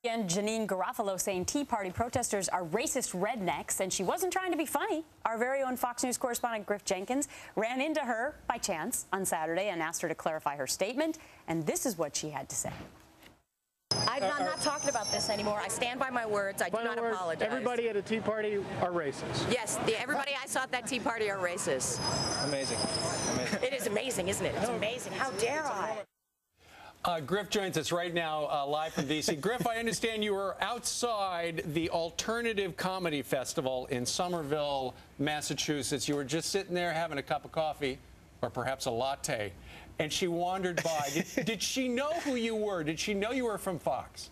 And Janeane Garofalo saying Tea Party protesters are racist rednecks, and she wasn't trying to be funny. Our very own Fox News correspondent Griff Jenkins ran into her by chance on Saturday and asked her to clarify her statement, and this is what she had to say. I'm not talking about this anymore. I stand by my words. I do not apologize. Everybody at a Tea Party are racist. Yes, everybody I saw at that Tea Party are racist. Amazing. It is amazing, isn't it? It's amazing. How dare I? Griff joins us right now live from D.C. Griff, I understand you were outside the Alternative Comedy Festival in Somerville, Massachusetts. You were just sitting there having a cup of coffee, or perhaps a latte, and she wandered by. Did she know who you were? Did she know you were from Fox?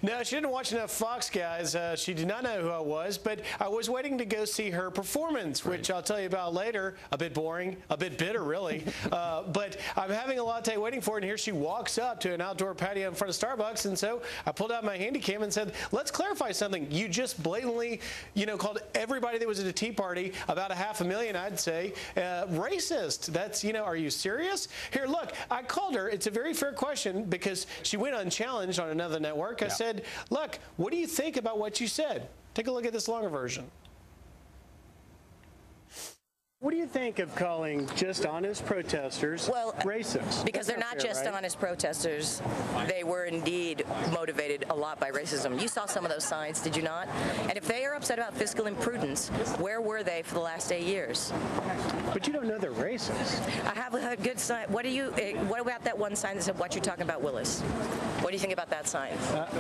No, she didn't watch enough Fox, guys. She did not know who I was, but I was waiting to go see her performance, which I'll tell you about later. A bit boring, a bit bitter, really. But I'm having a latte waiting for her, and here she walks up to an outdoor patio in front of Starbucks, and so I pulled out my handy cam and said, let's clarify something. You just blatantly, called everybody that was at a Tea Party, about 500,000, I'd say, racist. That's, are you serious? Here, look, I called her. It's a very fair question because she went unchallenged on another network. I said, look, what do you think about what you said? Take a look at this longer version. What do you think of calling just honest protesters racist? Because they're not just honest protesters. They were indeed motivated a lot by racism. You saw some of those signs, did you not? And if they are upset about fiscal imprudence, where were they for the last 8 years? But you don't know they're racist. I have a good sign. What about that one sign that said, what you're talking about, Willis? What do you think about that sign?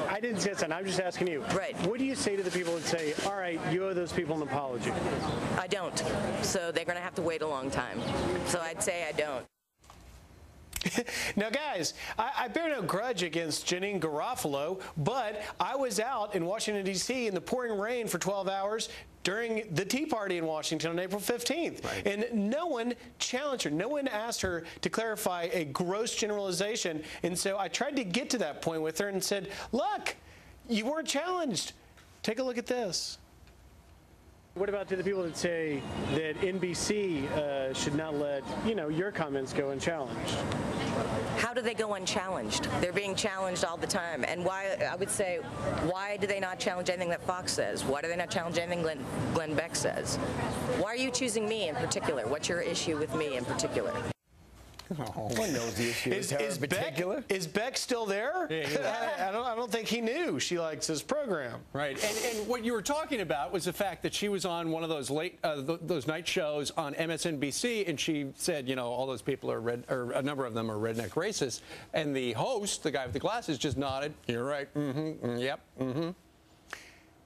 I didn't say that. I'm just asking you. Right. What do you say to the people that say, all right, you owe those people an apology? I don't. So they're going to have to wait a long time. So I'd say I don't. Now, guys, I bear no grudge against Janeane Garofalo, but I was out in Washington, D.C. in the pouring rain for 12 hours during the Tea Party in Washington on April 15th. Right. And no one challenged her. No one asked her to clarify a gross generalization. And so I tried to get to that point with her and said, look, you weren't challenged. Take a look at this. What about to the people that say that NBC should not let, your comments go unchallenged? How do they go unchallenged? They're being challenged all the time. And why, I would say, why do they not challenge anything that Fox says? Why do they not challenge anything Glenn Beck says? Why are you choosing me in particular? What's your issue with me in particular? Oh, one knows the issue is Beck still there? I don't think he knew she likes his program. Right. And what you were talking about was the fact that she was on one of those those night shows on MSNBC, and she said, all those people are a number of them are redneck racists. And the host, the guy with the glasses, just nodded. You're right. Mm-hmm. Yep. Mm-hmm.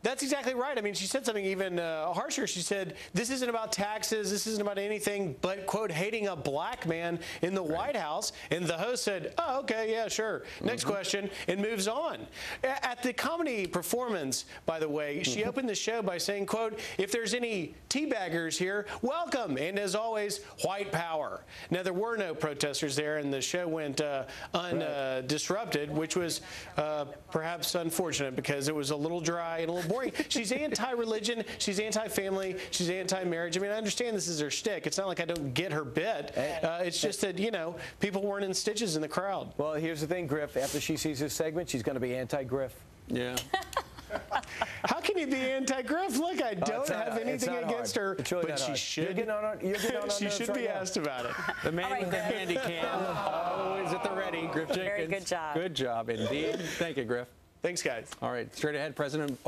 That's exactly right. I mean, she said something even harsher. She said, this isn't about taxes. This isn't about anything but, quote, hating a black man in the White House. And the host said, oh, okay, yeah, sure. Next question, and moves on. At the comedy performance, by the way, she opened the show by saying, quote, if there's any teabaggers here, welcome. And as always, white power. Now, there were no protesters there, and the show went undisrupted, which was perhaps unfortunate because it was a little dry and a little boring. She's anti-religion, she's anti-family, she's anti-marriage. I mean, I understand this is her shtick. It's not like I don't get her bit. It's just that, people weren't in stitches in the crowd. Well, here's the thing, Griff. After she sees this segment, she's going to be anti-Griff. Yeah. How can you be anti-Griff? Look, I don't have anything against her, but she should. She should be asked about it. The man with the handy cam always at the ready. Griff Jenkins. Very good job. Good job, indeed. Thank you, Griff. Thanks, guys. All right, straight ahead, President